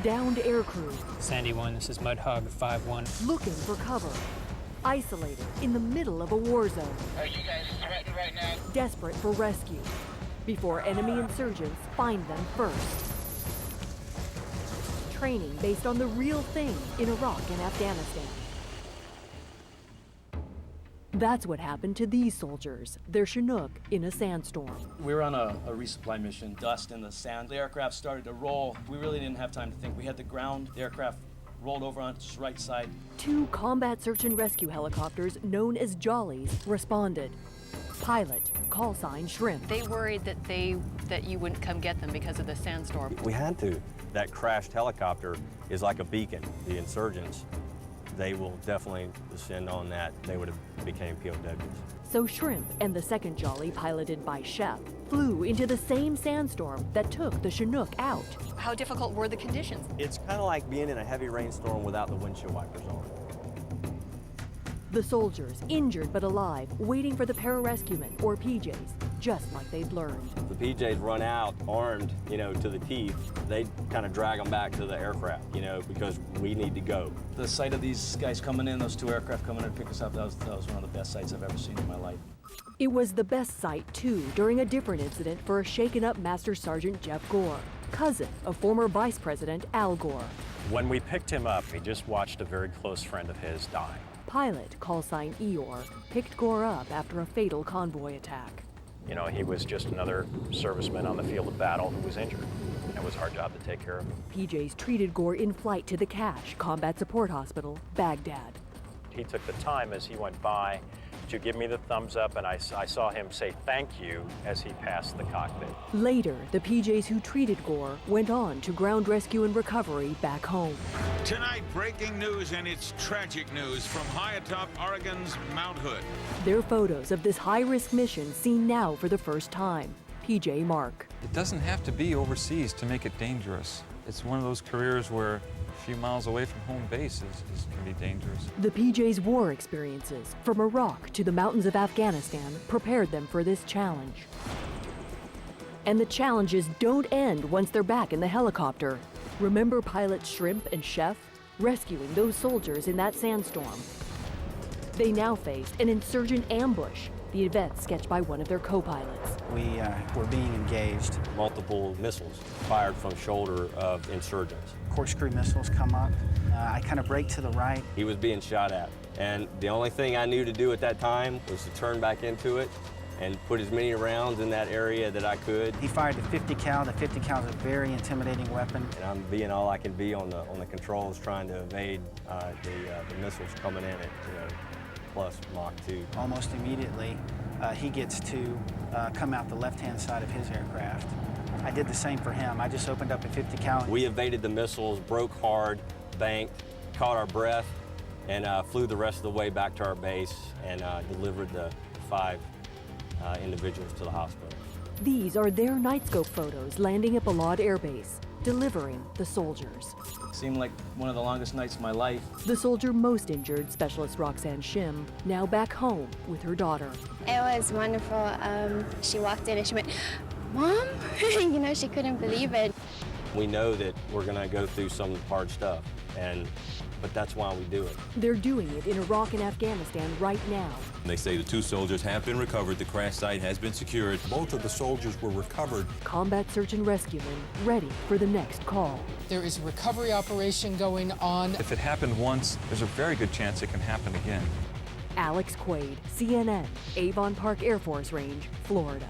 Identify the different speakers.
Speaker 1: Downed aircrew.
Speaker 2: Sandy 1, this is Mt.Hood 5-1.
Speaker 1: Looking for cover. Isolated in the middle of a war zone.
Speaker 3: Are you guys threatened right now?
Speaker 1: Desperate for rescue. Before enemy insurgents find them first. Training based on the real thing in Iraq and Afghanistan. That's what happened to these soldiers, their Chinook in a sandstorm.
Speaker 4: We were on a resupply mission, dust in the sand. The aircraft started to roll. We really didn't have time to think. We had the ground, the aircraft rolled over on its right side. 2
Speaker 1: combat search and rescue helicopters known as Jollies responded. Pilot, call sign Shrimp.
Speaker 5: They worried that you wouldn't come get them because of the sandstorm.
Speaker 6: We had to. That crashed helicopter is like a beacon. The insurgents, they will definitely descend on that. They would have became POWs.
Speaker 1: So Shrimp and the second Jolly, piloted by Shep, flew into the same sandstorm that took the Chinook out.
Speaker 5: How difficult were the conditions?
Speaker 6: It's kind of like being in a heavy rainstorm without the windshield wipers on.
Speaker 1: The soldiers, injured but alive, waiting for the pararescuemen, or PJs, just like they'd learned.
Speaker 6: The PJs run out armed, to the teeth. They kind of drag them back to the aircraft, because we need to go.
Speaker 4: The sight of these guys coming in, those 2 aircraft coming in to pick us up, that was one of the best sights I've ever seen in my life.
Speaker 1: It was the best sight, too, during a different incident for a shaken-up Master Sergeant Jeff Gore, cousin of former Vice President Al Gore.
Speaker 7: When we picked him up, he just watched a very close friend of his die.
Speaker 1: Pilot, call sign Eeyore, picked Gore up after a fatal convoy attack.
Speaker 7: He was just another serviceman on the field of battle who was injured. It was our job to take care of him.
Speaker 1: PJs treated Gore in flight to the CASH Combat Support Hospital, Baghdad.
Speaker 7: He took the time as he went by to give me the thumbs up, and I saw him say thank you as he passed the cockpit.
Speaker 1: Later, the PJs who treated Gore went on to ground rescue and recovery back home.
Speaker 8: Tonight, breaking news, and it's tragic news from high atop Oregon's Mt.Hood.
Speaker 1: Their photos of this high-risk mission seen now for the first time. PJ Mark.
Speaker 9: It doesn't have to be overseas to make it dangerous. It's one of those careers where a few miles away from home base can be dangerous.
Speaker 1: The PJ's war experiences, from Iraq to the mountains of Afghanistan, prepared them for this challenge. And the challenges don't end once they're back in the helicopter. Remember pilots Shrimp and Chef rescuing those soldiers in that sandstorm? They now face an insurgent ambush, the event sketched by one of their co-pilots.
Speaker 10: We were being engaged.
Speaker 6: Multiple missiles fired from shoulder of insurgents.
Speaker 10: Corkscrew missiles come up. I kind of brake to the right.
Speaker 6: He was being shot at, and the only thing I knew to do at that time was to turn back into it and put as many rounds in that area that I could.
Speaker 10: He fired the 50 cal. The 50 cal is a very intimidating weapon.
Speaker 6: And I'm being all I can be on the controls, trying to evade the missiles coming in at plus Mach 2.
Speaker 10: Almost immediately, he gets to come out the left-hand side of his aircraft. I did the same for him. I just opened up a 50 cal.
Speaker 6: We evaded the missiles, broke hard, banked, caught our breath, and flew the rest of the way back to our base and delivered the 5 individuals to the hospital.
Speaker 1: These are their nightscope photos landing at Balad Air Base, delivering the soldiers.
Speaker 4: Seemed like one of the longest nights of my life.
Speaker 1: The soldier most injured, Specialist Roxanne Shim, now back home with her daughter.
Speaker 11: It was wonderful. She walked in and she went, "Mom?" She couldn't believe it.
Speaker 6: We know that we're going to go through some hard stuff, but that's why we do it.
Speaker 1: They're doing it in Iraq and Afghanistan right now.
Speaker 12: They say the 2 soldiers have been recovered. The crash site has been secured.
Speaker 13: Both of the soldiers were recovered.
Speaker 1: Combat search and rescuemen ready for the next call.
Speaker 14: There is a recovery operation going on.
Speaker 9: If it happened once, there's a very good chance it can happen again.
Speaker 1: Alex Quade, CNN, Avon Park Air Force Range, Florida.